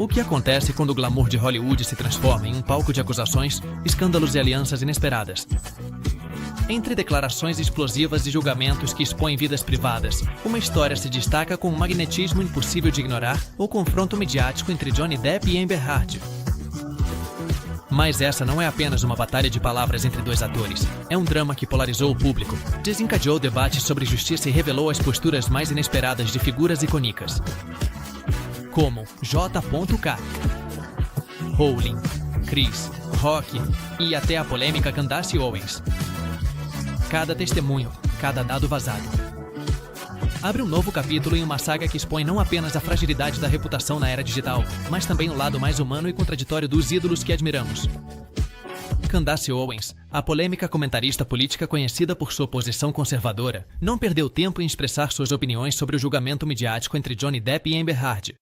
O que acontece quando o glamour de Hollywood se transforma em um palco de acusações, escândalos e alianças inesperadas? Entre declarações explosivas e julgamentos que expõem vidas privadas, uma história se destaca com um magnetismo impossível de ignorar, o confronto midiático entre Johnny Depp e Amber Heard. Mas essa não é apenas uma batalha de palavras entre dois atores. É um drama que polarizou o público, desencadeou debates sobre justiça e revelou as posturas mais inesperadas de figuras icônicas, como J.K., Rowling, Chris Rock e até a polêmica Candace Owens. Cada testemunho, cada dado vazado abre um novo capítulo em uma saga que expõe não apenas a fragilidade da reputação na era digital, mas também o lado mais humano e contraditório dos ídolos que admiramos. Candace Owens, a polêmica comentarista política conhecida por sua posição conservadora, não perdeu tempo em expressar suas opiniões sobre o julgamento midiático entre Johnny Depp e Amber Heard.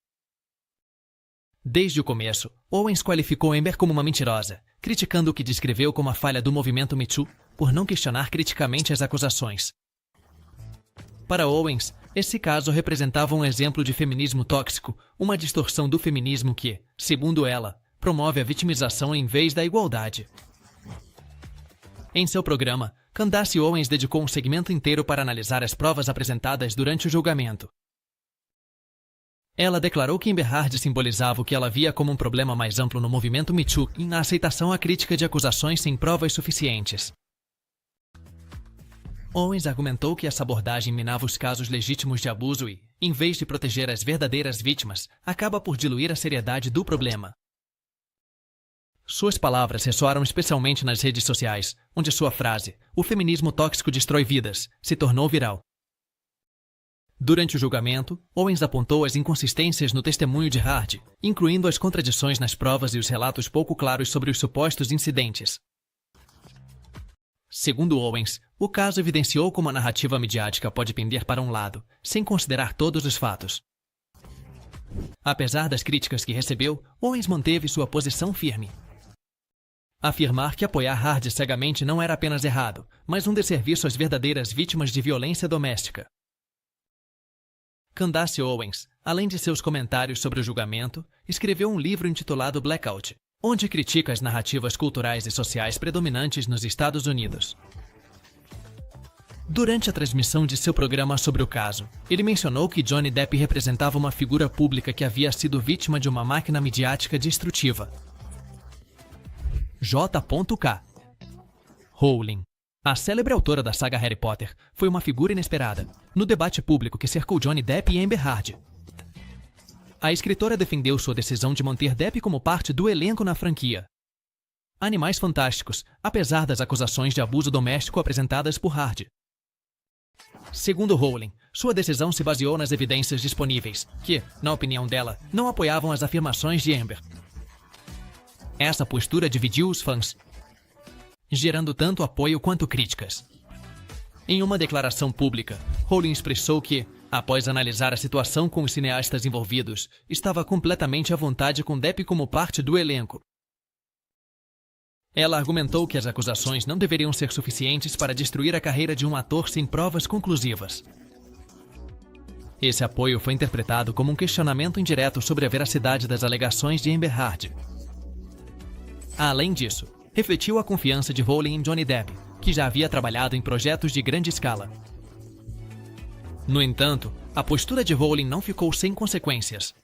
Desde o começo, Owens qualificou Amber como uma mentirosa, criticando o que descreveu como a falha do movimento Me Too por não questionar criticamente as acusações. Para Owens, esse caso representava um exemplo de feminismo tóxico, uma distorção do feminismo que, segundo ela, promove a vitimização em vez da igualdade. Em seu programa, Candace Owens dedicou um segmento inteiro para analisar as provas apresentadas durante o julgamento. Ela declarou que Amber Heard simbolizava o que ela via como um problema mais amplo no movimento Me Too e na aceitação à crítica de acusações sem provas suficientes. Owens argumentou que essa abordagem minava os casos legítimos de abuso e, em vez de proteger as verdadeiras vítimas, acaba por diluir a seriedade do problema. Suas palavras ressoaram especialmente nas redes sociais, onde sua frase, "O feminismo tóxico destrói vidas", se tornou viral. Durante o julgamento, Owens apontou as inconsistências no testemunho de Heard, incluindo as contradições nas provas e os relatos pouco claros sobre os supostos incidentes. Segundo Owens, o caso evidenciou como a narrativa midiática pode pender para um lado, sem considerar todos os fatos. Apesar das críticas que recebeu, Owens manteve sua posição firme. Afirmar que apoiar Heard cegamente não era apenas errado, mas um desserviço às verdadeiras vítimas de violência doméstica. Candace Owens, além de seus comentários sobre o julgamento, escreveu um livro intitulado Blackout, onde critica as narrativas culturais e sociais predominantes nos Estados Unidos. Durante a transmissão de seu programa sobre o caso, ele mencionou que Johnny Depp representava uma figura pública que havia sido vítima de uma máquina midiática destrutiva. J.K. Rowling, a célebre autora da saga Harry Potter, foi uma figura inesperada no debate público que cercou Johnny Depp e Amber Heard. A escritora defendeu sua decisão de manter Depp como parte do elenco na franquia Animais Fantásticos, apesar das acusações de abuso doméstico apresentadas por Heard. Segundo Rowling, sua decisão se baseou nas evidências disponíveis, que, na opinião dela, não apoiavam as afirmações de Amber. Essa postura dividiu os fãs, gerando tanto apoio quanto críticas. Em uma declaração pública, Rowling expressou que, após analisar a situação com os cineastas envolvidos, estava completamente à vontade com Depp como parte do elenco. Ela argumentou que as acusações não deveriam ser suficientes para destruir a carreira de um ator sem provas conclusivas. Esse apoio foi interpretado como um questionamento indireto sobre a veracidade das alegações de Amber Heard. Além disso, refletiu a confiança de Rowling em Johnny Depp, que já havia trabalhado em projetos de grande escala. No entanto, a postura de Rowling não ficou sem consequências.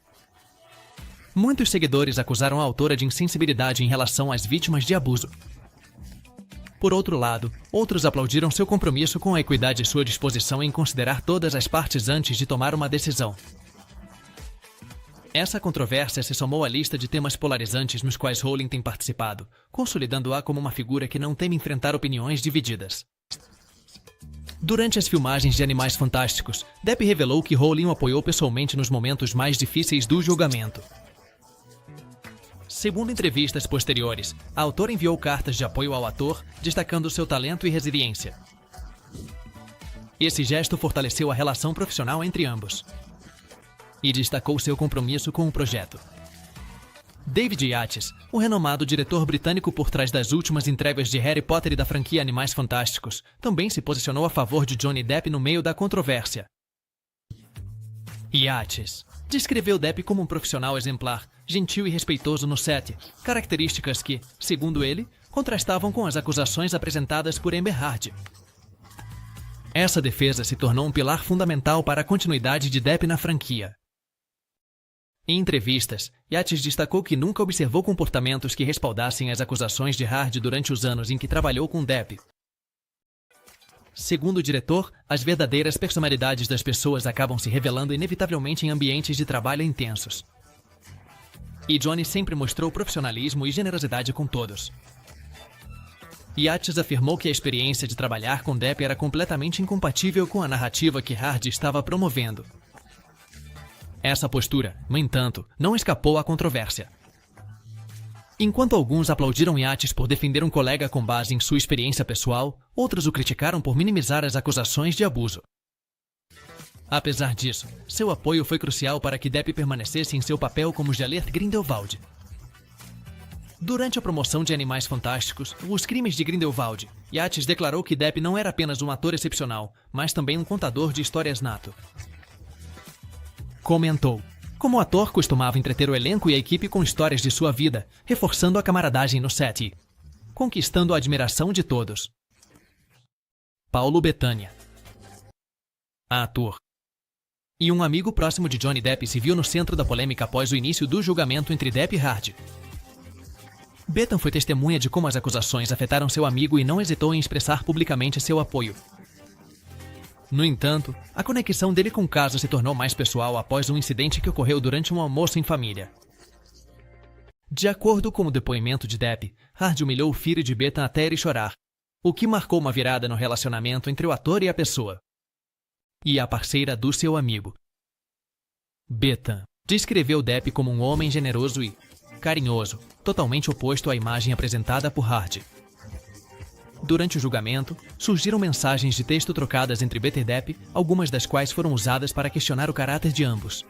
Muitos seguidores acusaram a autora de insensibilidade em relação às vítimas de abuso. Por outro lado, outros aplaudiram seu compromisso com a equidade e sua disposição em considerar todas as partes antes de tomar uma decisão. Essa controvérsia se somou à lista de temas polarizantes nos quais Rowling tem participado, consolidando-a como uma figura que não teme enfrentar opiniões divididas. Durante as filmagens de Animais Fantásticos, Depp revelou que Rowling o apoiou pessoalmente nos momentos mais difíceis do julgamento. Segundo entrevistas posteriores, a autora enviou cartas de apoio ao ator, destacando seu talento e resiliência. Esse gesto fortaleceu a relação profissional entre ambos e destacou seu compromisso com o projeto. David Yates, o renomado diretor britânico por trás das últimas entregas de Harry Potter e da franquia Animais Fantásticos, também se posicionou a favor de Johnny Depp no meio da controvérsia. Yates descreveu Depp como um profissional exemplar, gentil e respeitoso no set, características que, segundo ele, contrastavam com as acusações apresentadas por Amber Heard. Essa defesa se tornou um pilar fundamental para a continuidade de Depp na franquia. Em entrevistas, Yates destacou que nunca observou comportamentos que respaldassem as acusações de Heard durante os anos em que trabalhou com Depp. Segundo o diretor, as verdadeiras personalidades das pessoas acabam se revelando inevitavelmente em ambientes de trabalho intensos. E Johnny sempre mostrou profissionalismo e generosidade com todos. Yates afirmou que a experiência de trabalhar com Depp era completamente incompatível com a narrativa que Heard estava promovendo. Essa postura, no entanto, não escapou à controvérsia. Enquanto alguns aplaudiram Yates por defender um colega com base em sua experiência pessoal, outros o criticaram por minimizar as acusações de abuso. Apesar disso, seu apoio foi crucial para que Depp permanecesse em seu papel como Gellert Grindelwald. Durante a promoção de Animais Fantásticos, Os Crimes de Grindelwald, Yates declarou que Depp não era apenas um ator excepcional, mas também um contador de histórias nato. Comentou: como ator, costumava entreter o elenco e a equipe com histórias de sua vida, reforçando a camaradagem no set e conquistando a admiração de todos. Paulo Bettany, ator e um amigo próximo de Johnny Depp, se viu no centro da polêmica após o início do julgamento entre Depp e Heard. Bettany foi testemunha de como as acusações afetaram seu amigo e não hesitou em expressar publicamente seu apoio. No entanto, a conexão dele com o caso se tornou mais pessoal após um incidente que ocorreu durante um almoço em família. De acordo com o depoimento de Depp, Heard humilhou o filho de Bettany até ele chorar, o que marcou uma virada no relacionamento entre o ator e a pessoa. E a parceira do seu amigo. Bettany descreveu Depp como um homem generoso e carinhoso, totalmente oposto à imagem apresentada por Heard. Durante o julgamento, surgiram mensagens de texto trocadas entre Bettany e Depp, algumas das quais foram usadas para questionar o caráter de ambos.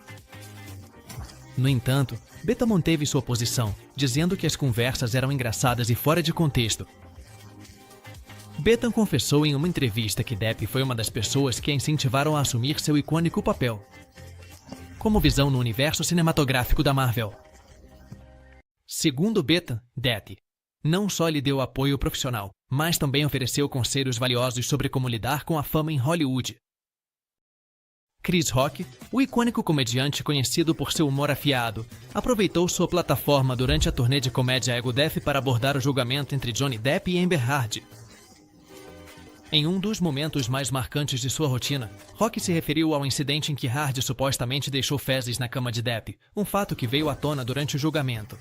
No entanto, Bettany manteve sua posição, dizendo que as conversas eram engraçadas e fora de contexto. Bettany confessou em uma entrevista que Depp foi uma das pessoas que a incentivaram a assumir seu icônico papel como visão no universo cinematográfico da Marvel. Segundo Bettany, Depp não só lhe deu apoio profissional, mas também ofereceu conselhos valiosos sobre como lidar com a fama em Hollywood. Chris Rock, o icônico comediante conhecido por seu humor afiado, aproveitou sua plataforma durante a turnê de comédia Ego Death para abordar o julgamento entre Johnny Depp e Amber Heard. Em um dos momentos mais marcantes de sua rotina, Rock se referiu ao incidente em que Heard supostamente deixou fezes na cama de Depp, um fato que veio à tona durante o julgamento.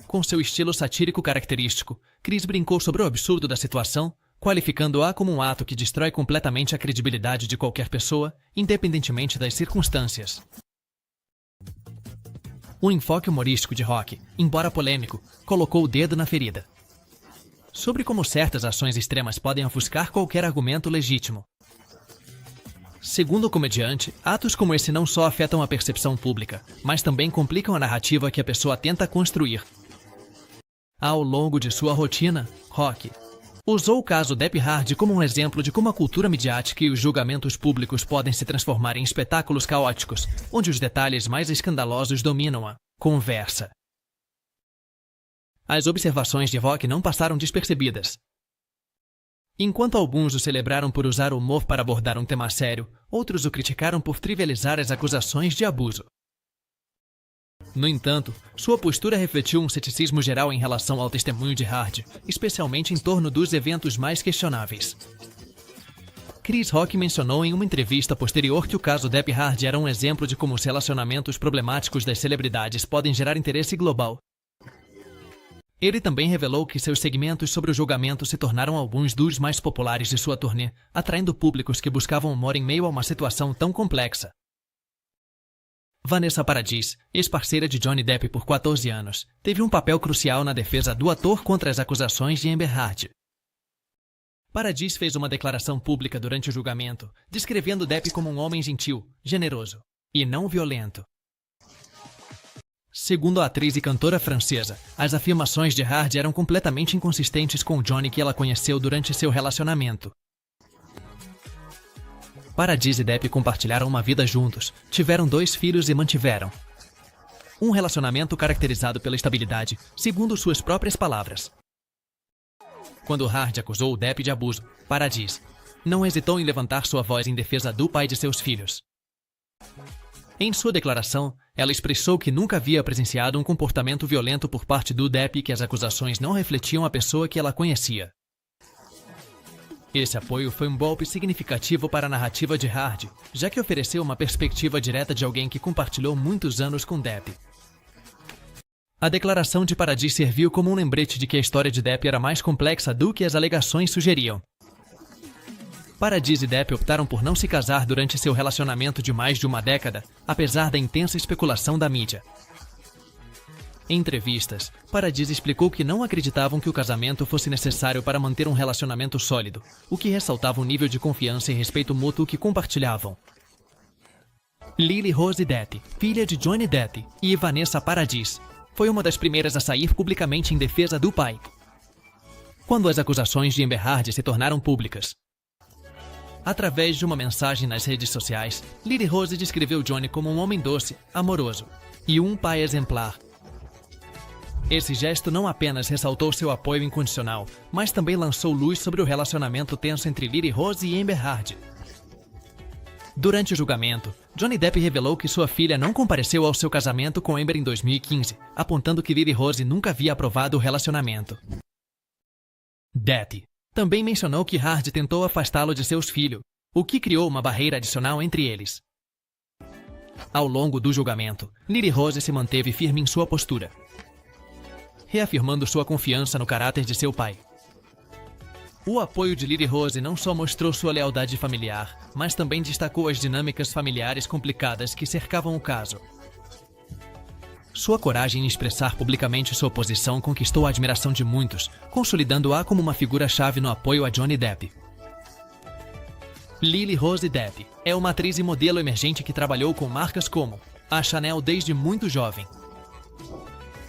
Com seu estilo satírico característico, Chris brincou sobre o absurdo da situação, qualificando-a como um ato que destrói completamente a credibilidade de qualquer pessoa, independentemente das circunstâncias. O enfoque humorístico de Rock, embora polêmico, colocou o dedo na ferida. Sobre como certas ações extremas podem ofuscar qualquer argumento legítimo. Segundo o comediante, atos como esse não só afetam a percepção pública, mas também complicam a narrativa que a pessoa tenta construir. Ao longo de sua rotina, Rock usou o caso Depp Heard como um exemplo de como a cultura midiática e os julgamentos públicos podem se transformar em espetáculos caóticos, onde os detalhes mais escandalosos dominam a conversa. As observações de Rock não passaram despercebidas. Enquanto alguns o celebraram por usar o humor para abordar um tema sério, outros o criticaram por trivializar as acusações de abuso. No entanto, sua postura refletiu um ceticismo geral em relação ao testemunho de Heard, especialmente em torno dos eventos mais questionáveis. Chris Rock mencionou em uma entrevista posterior que o caso Depp Heard era um exemplo de como os relacionamentos problemáticos das celebridades podem gerar interesse global. Ele também revelou que seus segmentos sobre o julgamento se tornaram alguns dos mais populares de sua turnê, atraindo públicos que buscavam humor em meio a uma situação tão complexa. Vanessa Paradis, ex-parceira de Johnny Depp por 14 anos, teve um papel crucial na defesa do ator contra as acusações de Amber Heard. Paradis fez uma declaração pública durante o julgamento, descrevendo Depp como um homem gentil, generoso e não violento. Segundo a atriz e cantora francesa, as afirmações de Heard eram completamente inconsistentes com o Johnny que ela conheceu durante seu relacionamento. Paradis e Depp compartilharam uma vida juntos, tiveram 2 filhos e mantiveram um relacionamento caracterizado pela estabilidade, segundo suas próprias palavras. Quando Hard acusou o Depp de abuso, Paradis não hesitou em levantar sua voz em defesa do pai de seus filhos. Em sua declaração, ela expressou que nunca havia presenciado um comportamento violento por parte do Depp e que as acusações não refletiam a pessoa que ela conhecia. Esse apoio foi um golpe significativo para a narrativa de Hard, já que ofereceu uma perspectiva direta de alguém que compartilhou muitos anos com Depp. A declaração de Paradis serviu como um lembrete de que a história de Depp era mais complexa do que as alegações sugeriam. Paradis e Depp optaram por não se casar durante seu relacionamento de mais de uma década, apesar da intensa especulação da mídia. Em entrevistas, Paradis explicou que não acreditavam que o casamento fosse necessário para manter um relacionamento sólido, o que ressaltava o nível de confiança e respeito mútuo que compartilhavam. Lily Rose Depp, filha de Johnny Depp, e Vanessa Paradis, foi uma das primeiras a sair publicamente em defesa do pai, quando as acusações de Amber Heard se tornaram públicas. Através de uma mensagem nas redes sociais, Lily Rose descreveu Johnny como um homem doce, amoroso e um pai exemplar. Esse gesto não apenas ressaltou seu apoio incondicional, mas também lançou luz sobre o relacionamento tenso entre Lily Rose e Amber Heard. Durante o julgamento, Johnny Depp revelou que sua filha não compareceu ao seu casamento com Amber em 2015, apontando que Lily Rose nunca havia aprovado o relacionamento. Depp também mencionou que Heard tentou afastá-lo de seus filhos, o que criou uma barreira adicional entre eles. Ao longo do julgamento, Lily Rose se manteve firme em sua postura, reafirmando sua confiança no caráter de seu pai. O apoio de Lily Rose não só mostrou sua lealdade familiar, mas também destacou as dinâmicas familiares complicadas que cercavam o caso. Sua coragem em expressar publicamente sua posição conquistou a admiração de muitos, consolidando-a como uma figura-chave no apoio a Johnny Depp. Lily Rose Depp é uma atriz e modelo emergente que trabalhou com marcas como a Chanel desde muito jovem.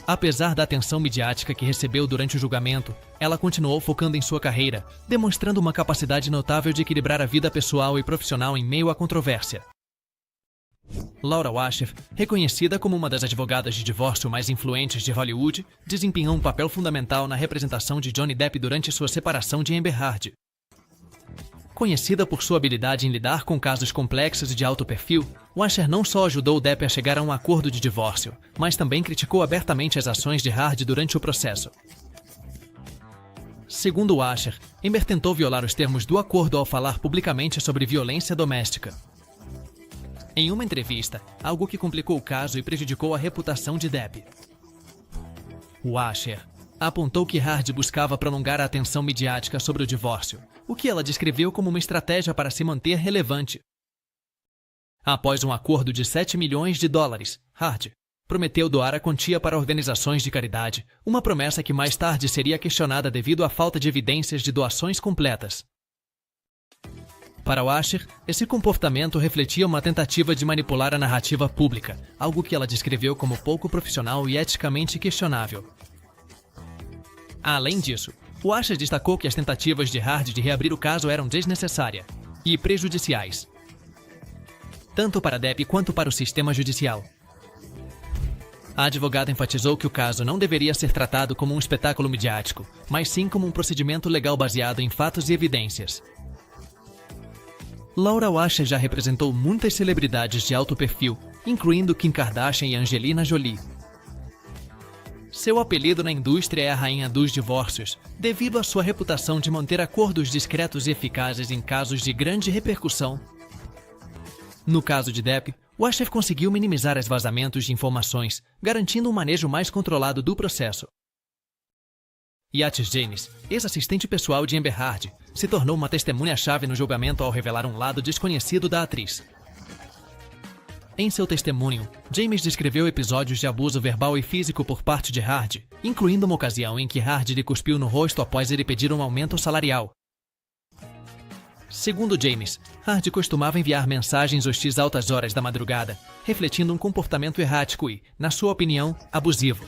Apesar da atenção midiática que recebeu durante o julgamento, ela continuou focando em sua carreira, demonstrando uma capacidade notável de equilibrar a vida pessoal e profissional em meio à controvérsia. Laura Washer, reconhecida como uma das advogadas de divórcio mais influentes de Hollywood, desempenhou um papel fundamental na representação de Johnny Depp durante sua separação de Amber Heard. Conhecida por sua habilidade em lidar com casos complexos e de alto perfil, Washer não só ajudou Depp a chegar a um acordo de divórcio, mas também criticou abertamente as ações de Heard durante o processo. Segundo Washer, Amber tentou violar os termos do acordo ao falar publicamente sobre violência doméstica. Em uma entrevista, algo que complicou o caso e prejudicou a reputação de Depp. Washer apontou que Heard buscava prolongar a atenção midiática sobre o divórcio, o que ela descreveu como uma estratégia para se manter relevante. Após um acordo de $7 milhões, Heard prometeu doar a quantia para organizações de caridade, uma promessa que mais tarde seria questionada devido à falta de evidências de doações completas. Para Washer, esse comportamento refletia uma tentativa de manipular a narrativa pública, algo que ela descreveu como pouco profissional e eticamente questionável. Além disso, Washer destacou que as tentativas de Heard de reabrir o caso eram desnecessárias e prejudiciais, tanto para Depp quanto para o sistema judicial. A advogada enfatizou que o caso não deveria ser tratado como um espetáculo midiático, mas sim como um procedimento legal baseado em fatos e evidências. Laura Washer já representou muitas celebridades de alto perfil, incluindo Kim Kardashian e Angelina Jolie. Seu apelido na indústria é a Rainha dos Divórcios, devido à sua reputação de manter acordos discretos e eficazes em casos de grande repercussão. No caso de Depp, Washer conseguiu minimizar os vazamentos de informações, garantindo um manejo mais controlado do processo. Yates James, ex-assistente pessoal de Amber Heard, se tornou uma testemunha-chave no julgamento ao revelar um lado desconhecido da atriz. Em seu testemunho, James descreveu episódios de abuso verbal e físico por parte de Heard, incluindo uma ocasião em que Heard lhe cuspiu no rosto após ele pedir um aumento salarial. Segundo James, Heard costumava enviar mensagens hostis a altas horas da madrugada, refletindo um comportamento errático e, na sua opinião, abusivo.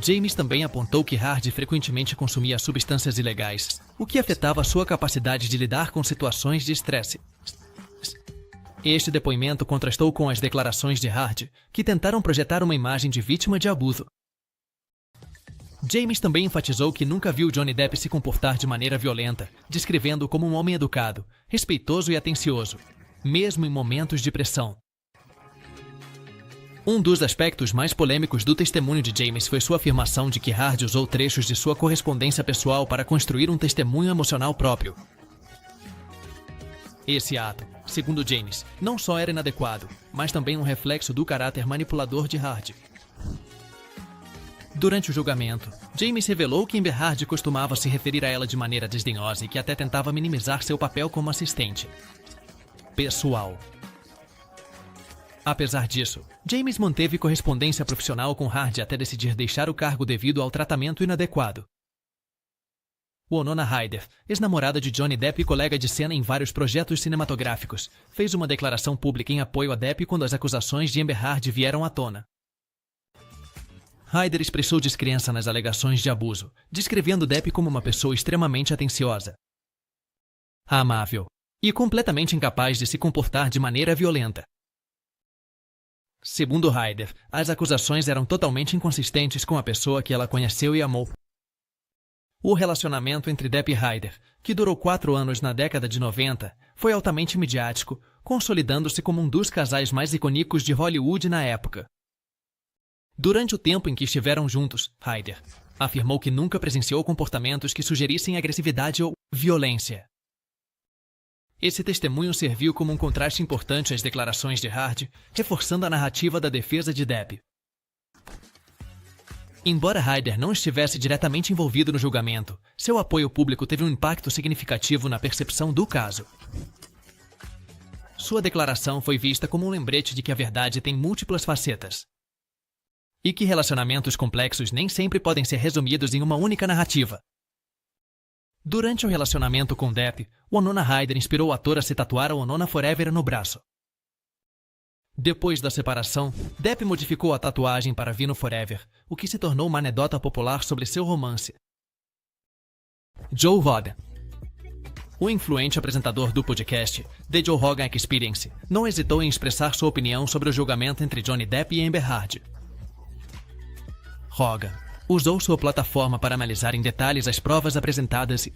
James também apontou que Hard frequentemente consumia substâncias ilegais, o que afetava sua capacidade de lidar com situações de estresse. Este depoimento contrastou com as declarações de Hard, que tentaram projetar uma imagem de vítima de abuso. James também enfatizou que nunca viu Johnny Depp se comportar de maneira violenta, descrevendo-o como um homem educado, respeitoso e atencioso, mesmo em momentos de pressão. Um dos aspectos mais polêmicos do testemunho de James foi sua afirmação de que Hard usou trechos de sua correspondência pessoal para construir um testemunho emocional próprio. Esse ato, segundo James, não só era inadequado, mas também um reflexo do caráter manipulador de Hard. Durante o julgamento, James revelou que Amber Hard costumava se referir a ela de maneira desdenhosa e que até tentava minimizar seu papel como assistente pessoal. Apesar disso, James manteve correspondência profissional com Hard até decidir deixar o cargo devido ao tratamento inadequado. Winona Ryder, ex-namorada de Johnny Depp e colega de cena em vários projetos cinematográficos, fez uma declaração pública em apoio a Depp quando as acusações de Amber Hard vieram à tona. Ryder expressou descrença nas alegações de abuso, descrevendo Depp como uma pessoa extremamente atenciosa, amável e completamente incapaz de se comportar de maneira violenta. Segundo Ryder, as acusações eram totalmente inconsistentes com a pessoa que ela conheceu e amou. O relacionamento entre Depp e Ryder, que durou 4 anos na década de 90, foi altamente midiático, consolidando-se como um dos casais mais icônicos de Hollywood na época. Durante o tempo em que estiveram juntos, Ryder afirmou que nunca presenciou comportamentos que sugerissem agressividade ou violência. Esse testemunho serviu como um contraste importante às declarações de Hard, reforçando a narrativa da defesa de Depp. Embora Ryder não estivesse diretamente envolvido no julgamento, seu apoio público teve um impacto significativo na percepção do caso. Sua declaração foi vista como um lembrete de que a verdade tem múltiplas facetas e que relacionamentos complexos nem sempre podem ser resumidos em uma única narrativa. Durante o relacionamento com Depp, Winona Ryder inspirou o ator a se tatuar a Winona Forever no braço. Depois da separação, Depp modificou a tatuagem para Vino Forever, o que se tornou uma anedota popular sobre seu romance. Joe Rogan, o influente apresentador do podcast The Joe Rogan Experience, não hesitou em expressar sua opinião sobre o julgamento entre Johnny Depp e Amber Hard. Rogan usou sua plataforma para analisar em detalhes as provas apresentadas e,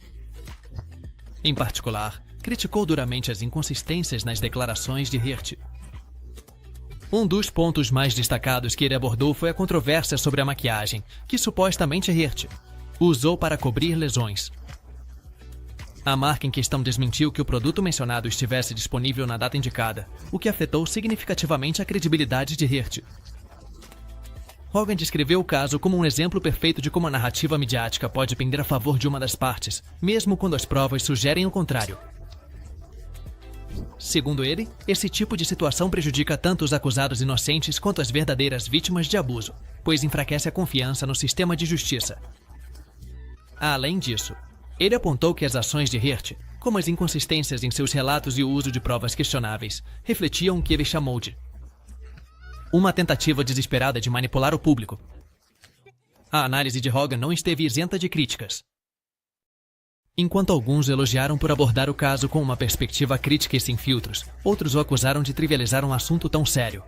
em particular, criticou duramente as inconsistências nas declarações de Hirt. Um dos pontos mais destacados que ele abordou foi a controvérsia sobre a maquiagem, que supostamente Hirt usou para cobrir lesões. A marca em questão desmentiu que o produto mencionado estivesse disponível na data indicada, o que afetou significativamente a credibilidade de Hirt. Rogan descreveu o caso como um exemplo perfeito de como a narrativa midiática pode pender a favor de uma das partes, mesmo quando as provas sugerem o contrário. Segundo ele, esse tipo de situação prejudica tanto os acusados inocentes quanto as verdadeiras vítimas de abuso, pois enfraquece a confiança no sistema de justiça. Além disso, ele apontou que as ações de Hirt, como as inconsistências em seus relatos e o uso de provas questionáveis, refletiam o que ele chamou de uma tentativa desesperada de manipular o público. A análise de Rogan não esteve isenta de críticas. Enquanto alguns elogiaram por abordar o caso com uma perspectiva crítica e sem filtros, outros o acusaram de trivializar um assunto tão sério.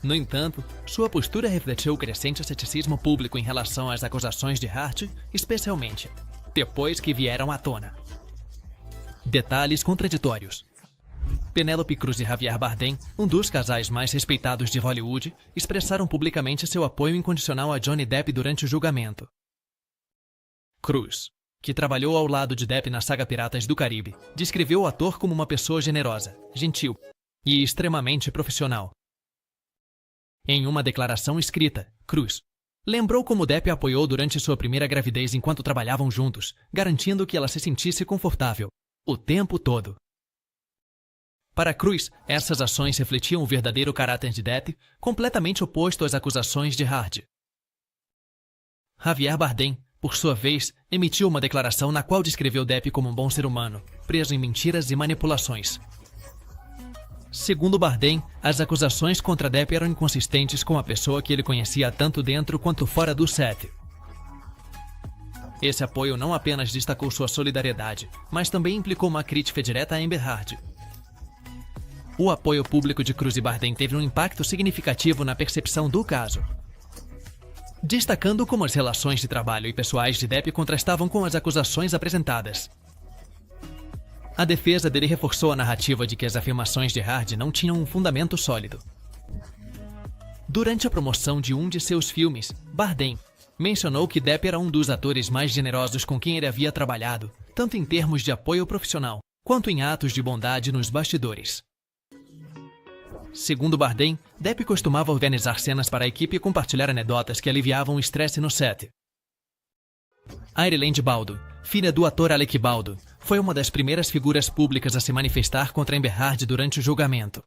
No entanto, sua postura refletiu o crescente ceticismo público em relação às acusações de Hart, especialmente depois que vieram à tona detalhes contraditórios. Penélope Cruz e Javier Bardem, um dos casais mais respeitados de Hollywood, expressaram publicamente seu apoio incondicional a Johnny Depp durante o julgamento. Cruz, que trabalhou ao lado de Depp na saga Piratas do Caribe, descreveu o ator como uma pessoa generosa, gentil e extremamente profissional. Em uma declaração escrita, Cruz lembrou como Depp a apoiou durante sua primeira gravidez enquanto trabalhavam juntos, garantindo que ela se sentisse confortável o tempo todo. Para Cruz, essas ações refletiam o verdadeiro caráter de Depp, completamente oposto às acusações de Hard. Javier Bardem, por sua vez, emitiu uma declaração na qual descreveu Depp como um bom ser humano, preso em mentiras e manipulações. Segundo Bardem, as acusações contra Depp eram inconsistentes com a pessoa que ele conhecia tanto dentro quanto fora do set. Esse apoio não apenas destacou sua solidariedade, mas também implicou uma crítica direta a Amber Heard. O apoio público de Cruz e Bardem teve um impacto significativo na percepção do caso, destacando como as relações de trabalho e pessoais de Depp contrastavam com as acusações apresentadas. A defesa dele reforçou a narrativa de que as afirmações de Heard não tinham um fundamento sólido. Durante a promoção de um de seus filmes, Bardem mencionou que Depp era um dos atores mais generosos com quem ele havia trabalhado, tanto em termos de apoio profissional, quanto em atos de bondade nos bastidores. Segundo Bardem, Depp costumava organizar cenas para a equipe e compartilhar anedotas que aliviavam o estresse no set. Ireland Baldwin, filha do ator Alec Baldwin, foi uma das primeiras figuras públicas a se manifestar contra Amber Heard durante o julgamento.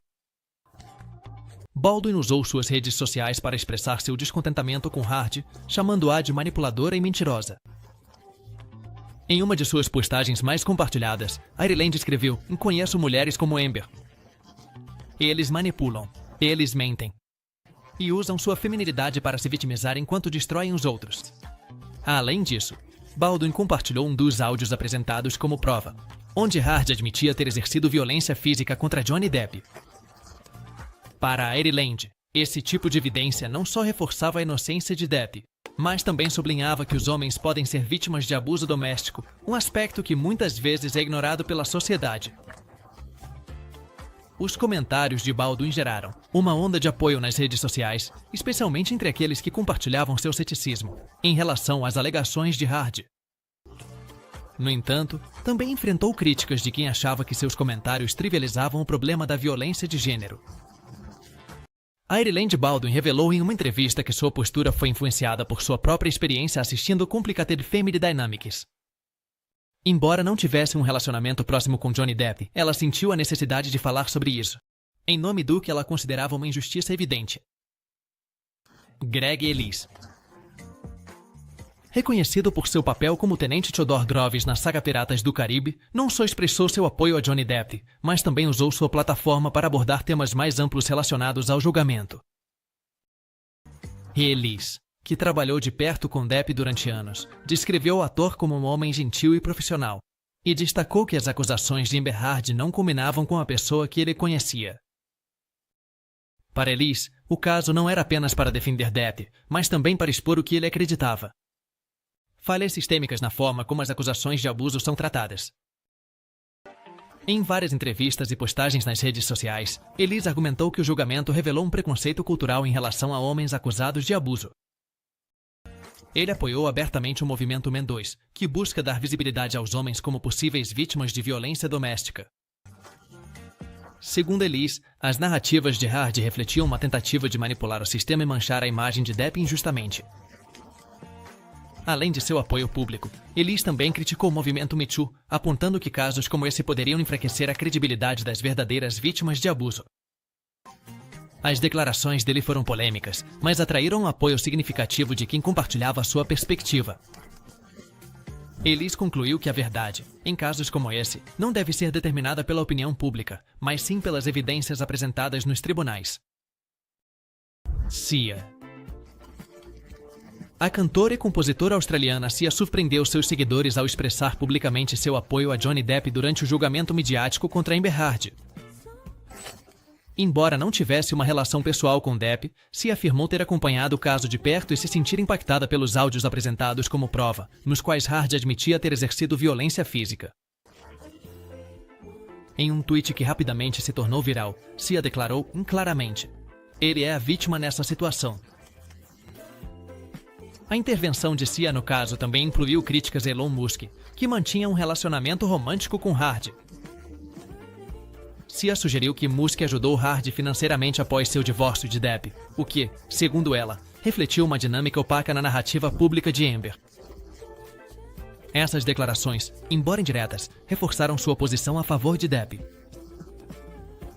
Baldwin usou suas redes sociais para expressar seu descontentamento com Heard, chamando-a de manipuladora e mentirosa. Em uma de suas postagens mais compartilhadas, Ireland escreveu: "Conheço mulheres como Amber. Eles manipulam, eles mentem e usam sua feminilidade para se vitimizar enquanto destroem os outros." Além disso, Baldwin compartilhou um dos áudios apresentados como prova, onde Heard admitia ter exercido violência física contra Johnny Depp. Para Ireland, esse tipo de evidência não só reforçava a inocência de Depp, mas também sublinhava que os homens podem ser vítimas de abuso doméstico, um aspecto que muitas vezes é ignorado pela sociedade. Os comentários de Baldwin geraram uma onda de apoio nas redes sociais, especialmente entre aqueles que compartilhavam seu ceticismo em relação às alegações de Heard. No entanto, também enfrentou críticas de quem achava que seus comentários trivializavam o problema da violência de gênero. Ireland Baldwin revelou em uma entrevista que sua postura foi influenciada por sua própria experiência assistindo Complicated Family Dynamics. Embora não tivesse um relacionamento próximo com Johnny Depp, ela sentiu a necessidade de falar sobre isso, em nome do que ela considerava uma injustiça evidente. Greg Ellis, reconhecido por seu papel como Tenente Theodore Groves na saga Piratas do Caribe, não só expressou seu apoio a Johnny Depp, mas também usou sua plataforma para abordar temas mais amplos relacionados ao julgamento. Ellis, que trabalhou de perto com Depp durante anos, descreveu o ator como um homem gentil e profissional, e destacou que as acusações de Amber Heard não combinavam com a pessoa que ele conhecia. Para Ellis, o caso não era apenas para defender Depp, mas também para expor o que ele acreditava: falhas sistêmicas na forma como as acusações de abuso são tratadas. Em várias entrevistas e postagens nas redes sociais, Ellis argumentou que o julgamento revelou um preconceito cultural em relação a homens acusados de abuso. Ele apoiou abertamente o movimento Men 2, que busca dar visibilidade aos homens como possíveis vítimas de violência doméstica. Segundo Ellis, as narrativas de Heard refletiam uma tentativa de manipular o sistema e manchar a imagem de Depp injustamente. Além de seu apoio público, Ellis também criticou o movimento Me Too, apontando que casos como esse poderiam enfraquecer a credibilidade das verdadeiras vítimas de abuso. As declarações dele foram polêmicas, mas atraíram um apoio significativo de quem compartilhava a sua perspectiva. Ellis concluiu que a verdade, em casos como esse, não deve ser determinada pela opinião pública, mas sim pelas evidências apresentadas nos tribunais. Sia. A cantora e compositora australiana Sia surpreendeu seus seguidores ao expressar publicamente seu apoio a Johnny Depp durante o julgamento midiático contra Amber Heard. Embora não tivesse uma relação pessoal com Depp, Sia afirmou ter acompanhado o caso de perto e se sentir impactada pelos áudios apresentados como prova, nos quais Heard admitia ter exercido violência física. Em um tweet que rapidamente se tornou viral, Sia declarou claramente: "Ele é a vítima nessa situação." A intervenção de Sia no caso também incluiu críticas a Elon Musk, que mantinha um relacionamento romântico com Heard. Sia sugeriu que Musk ajudou Heard financeiramente após seu divórcio de Depp, o que, segundo ela, refletiu uma dinâmica opaca na narrativa pública de Amber. Essas declarações, embora indiretas, reforçaram sua posição a favor de Depp.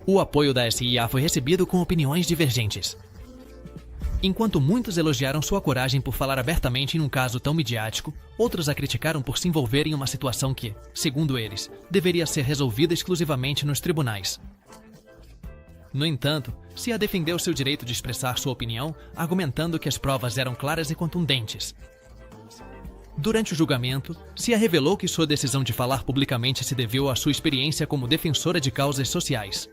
O apoio da SIA foi recebido com opiniões divergentes. Enquanto muitos elogiaram sua coragem por falar abertamente em um caso tão midiático, outros a criticaram por se envolver em uma situação que, segundo eles, deveria ser resolvida exclusivamente nos tribunais. No entanto, Cia defendeu seu direito de expressar sua opinião, argumentando que as provas eram claras e contundentes. Durante o julgamento, Cia revelou que sua decisão de falar publicamente se deveu à sua experiência como defensora de causas sociais.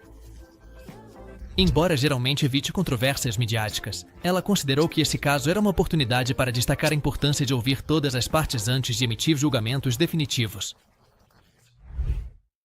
Embora geralmente evite controvérsias midiáticas, ela considerou que esse caso era uma oportunidade para destacar a importância de ouvir todas as partes antes de emitir julgamentos definitivos.